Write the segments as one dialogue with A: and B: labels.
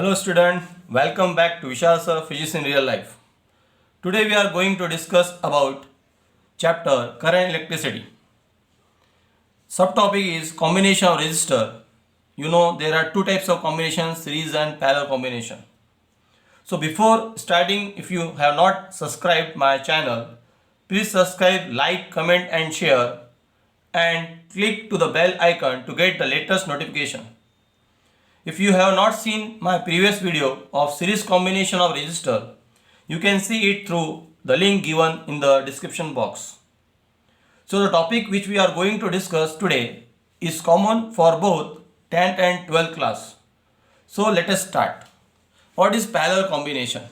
A: Hello student, welcome back to Vishal Sir Physics in Real Life. Today we are going to discuss about chapter Current Electricity. Subtopic is combination of resistor. You know there are two types of combination, series and parallel combination. So before starting, if you have not subscribed my channel, please subscribe, like, comment and share and click to the bell icon to get the latest notification. If you have not seen my previous video of series combination of resistor, you can see it through the link given in the description box. So the topic which we are going to discuss today is common for both 10th and 12th class. So let us start. What is parallel combination?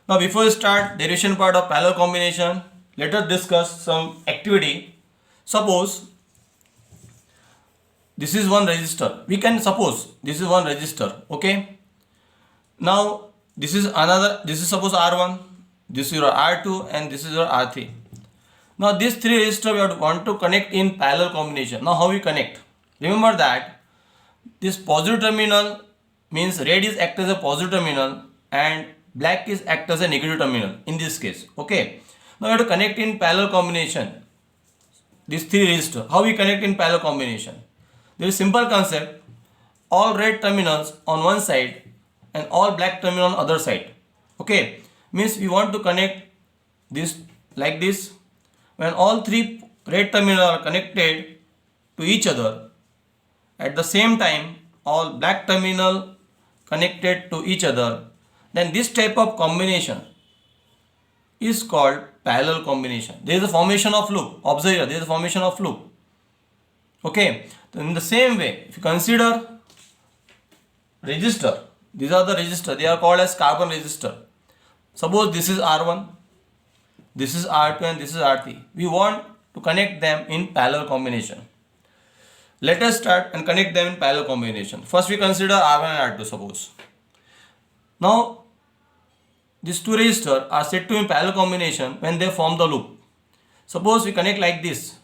A: Now before we start derivation part of parallel combination, let us discuss some activity. Suppose this is one resistor. We can suppose this is one resistor. Okay. Now this is another. This is suppose R1. This is your R2 and this is your R3. Now these three resistors we want to connect in parallel combination. Now how we connect? Remember that this positive terminal means red is act as a positive terminal and black is act as a negative terminal in this case. Okay. Now we have to connect in parallel combination. These three resistors. How we connect in parallel combination? There is simple concept, all red terminals on one side and all black terminal on other side. Okay, means we want to connect this like this. When all three red terminals are connected to each other, at the same time all black terminal connected to each other, then this type of combination is called parallel combination. There is a formation of loop. Observe here, there is a formation of loop. Okay, so in the same way, if you consider resistor, these are the resistor, they are called as carbon resistor. Suppose this is R1, this is R2 and this is R3. We want to connect them in parallel combination. Let us start and connect them in parallel combination. First we consider R1 and R2 suppose. Now these two resistors are set to in parallel combination when they form the loop. Suppose we connect like this,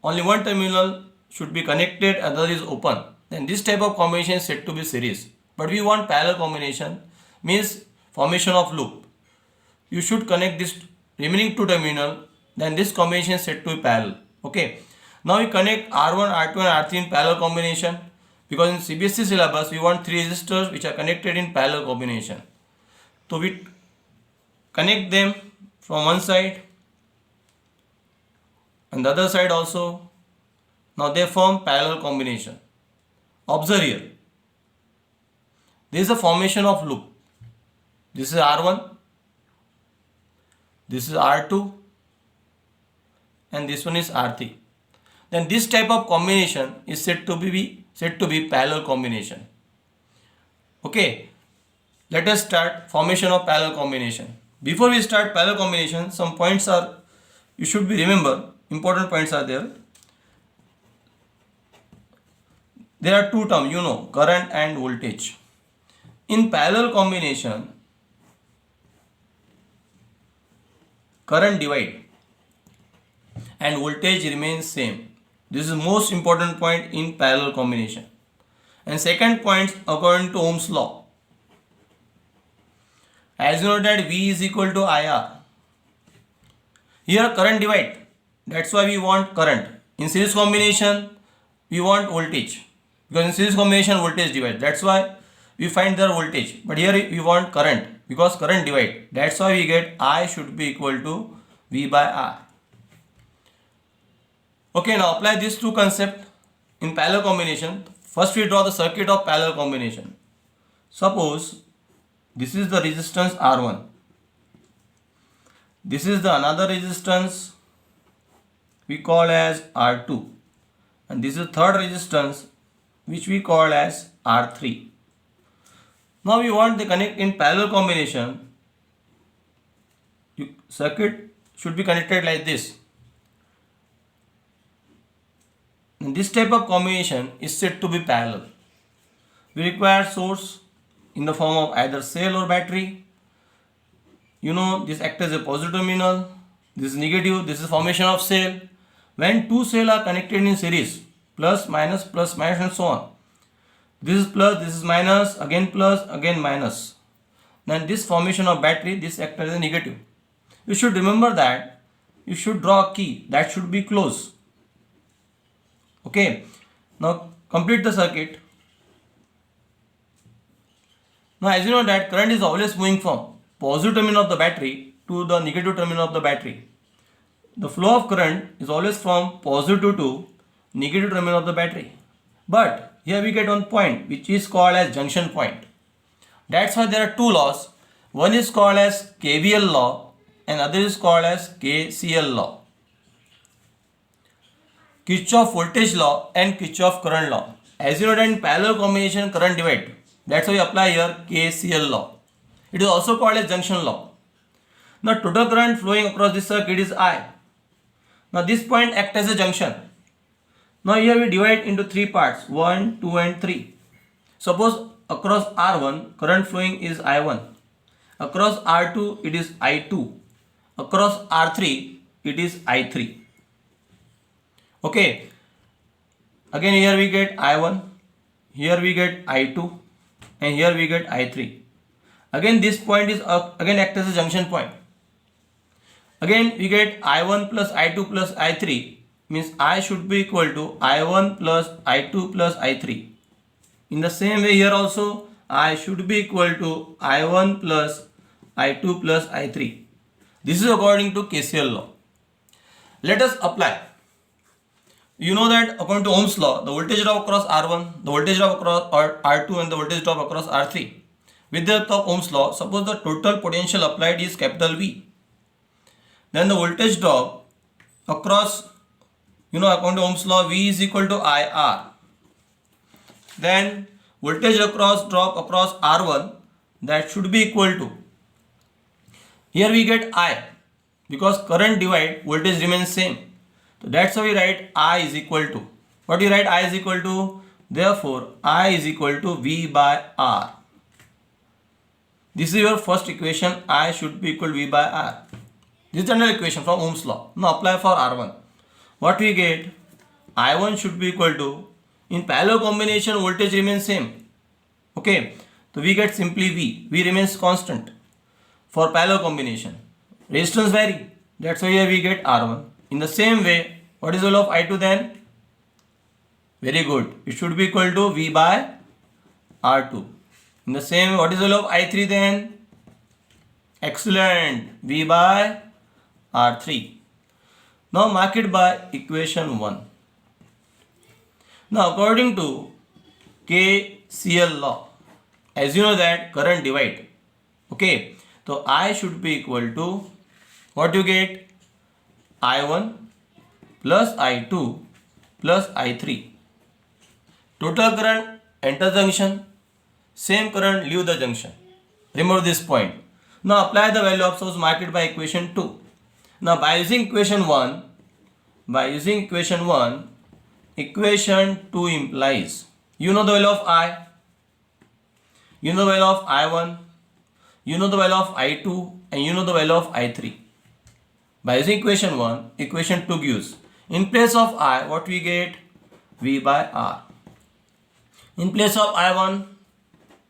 A: only one terminal should be connected, other is open. Then this type of combination is said to be series. But we want parallel combination, means formation of loop. You should connect this remaining two terminal, then this combination is said to be parallel. Okay. Now we connect R1, R2 and R3 in parallel combination because in CBSE syllabus we want three resistors which are connected in parallel combination. So we connect them from one side and the other side also. Now they form parallel combination. Observe here. There is a formation of loop. This is R1, this is R2 and this one is R3. Then this type of combination is said to be parallel combination. Okay. Let us start formation of parallel combination. Before we start parallel combination, some points are you should be remember. Important points are there. There are two terms, you know, current and voltage. In parallel combination, current divide and voltage remains same. This is most important point in parallel combination. And second point, according to Ohm's law, as you know that V is equal to IR. Here current divide. That's why we want current. In series combination, we want voltage. Because in series combination voltage divide, that's why we find their voltage. But here we want current because current divide. That's why we get I should be equal to V by R. Okay, now apply these two concepts in parallel combination. First we draw the circuit of parallel combination. Suppose this is the resistance R1. This is the another resistance we call as R2. And this is third resistance which we call as R3. Now we want to connect in parallel combination. Circuit should be connected like this. And this type of combination is said to be parallel. We require source in the form of either cell or battery. You know, this acts as a positive terminal. This is negative. This is formation of cell. When two cells are connected in series, plus minus and so on, This is plus, this is minus, again plus, again minus. Then this formation of battery, this acts as a negative. You should remember that you should draw a key that should be close. Okay. Now complete the circuit. Now as you know that current is always moving from positive terminal of the battery to the negative terminal of the battery. The flow of current is always from positive to negative terminal of the battery. But here we get one point which is called as junction point. That's why there are two laws. One is called as KVL law and other is called as KCL law. Kirchhoff voltage law and Kirchhoff current law. As you know that in parallel combination current divide. That's why we apply here KCL law. It is also called as junction law. Now total current flowing across this circuit is I. Now this point acts as a junction. Now here we divide into three parts, 1, 2 and 3. Suppose across R1 current flowing is I1. Across R2 it is I2. Across R3 it is I3. Okay. Again here we get I1. Here we get I2. And here we get I3. Again this point is again act as a junction point. Again we get I1 plus I2 plus I3 means I should be equal to I1 plus I2 plus I3. In the same way here also I should be equal to I1 plus I2 plus I3. This is according to KCL law. Let us apply. You know that according to Ohm's law, the voltage drop across R1, the voltage drop across R2 and the voltage drop across R3. With the help of Ohm's law, suppose the total potential applied is capital V. Then the voltage drop across, according to Ohm's law, V is equal to IR. Then voltage drop across R1, that should be equal to, here we get I, because current divide, voltage remains same. So that's why we write I is equal to, what do you write I is equal to? Therefore I is equal to V by R. This is your first equation, I should be equal to V by R. This is another equation from Ohm's law. Now apply for R1. What we get? I1 should be equal to, in parallel combination voltage remains same. Okay, so we get simply V. V remains constant for parallel combination. Resistance vary. That's why here we get R1. In the same way, what is the value of I2 then? Very good. It should be equal to V by R2. In the same way, what is the value of I3 then? Excellent. V by R3. Now mark it by equation 1. Now according to KCL law, as you know that current divide. Okay. So I should be equal to, what you get? I1 plus I2 plus I3. Total current enter junction. Same current leave the junction. Remember this point. Now apply the value of source, mark it by equation 2. Now by using equation 1, equation 2 implies, you know the value of I, you know the value of I1, you know the value of I2 and you know the value of I3. By using equation 1, equation 2 gives, in place of I, what we get? V by R. In place of I1,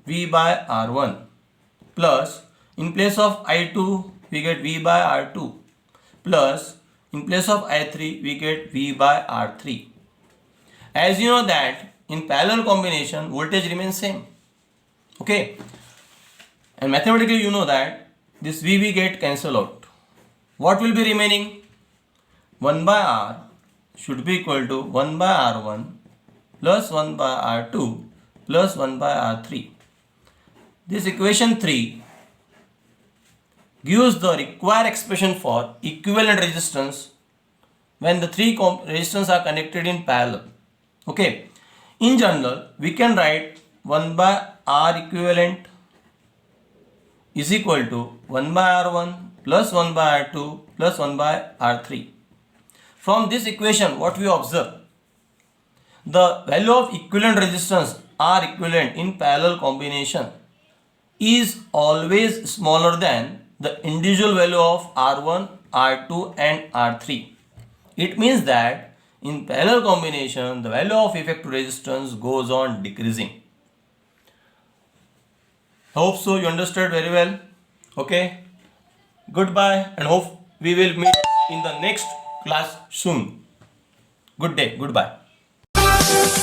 A: V by R1 plus, in place of I2, we get V by R2 plus, in place of I3, we get V by R3. As you know that in parallel combination, voltage remains same. Okay. And mathematically you know that this V we get cancel out. What will be remaining? 1 by R should be equal to 1 by R1 plus 1 by R2 plus 1 by R3. This equation 3 gives the required expression for equivalent resistance when the three resistors are connected in parallel. Okay. In general, we can write 1 by R equivalent is equal to 1 by R1 plus 1 by R2 plus 1 by R3. From this equation, what we observe? The value of equivalent resistance R equivalent in parallel combination is always smaller than the individual value of R1, R2 and R3. It means that in parallel combination, the value of effective resistance goes on decreasing. Hope so you understood very well. Okay. Goodbye and hope we will meet in the next class soon. Good day. Goodbye.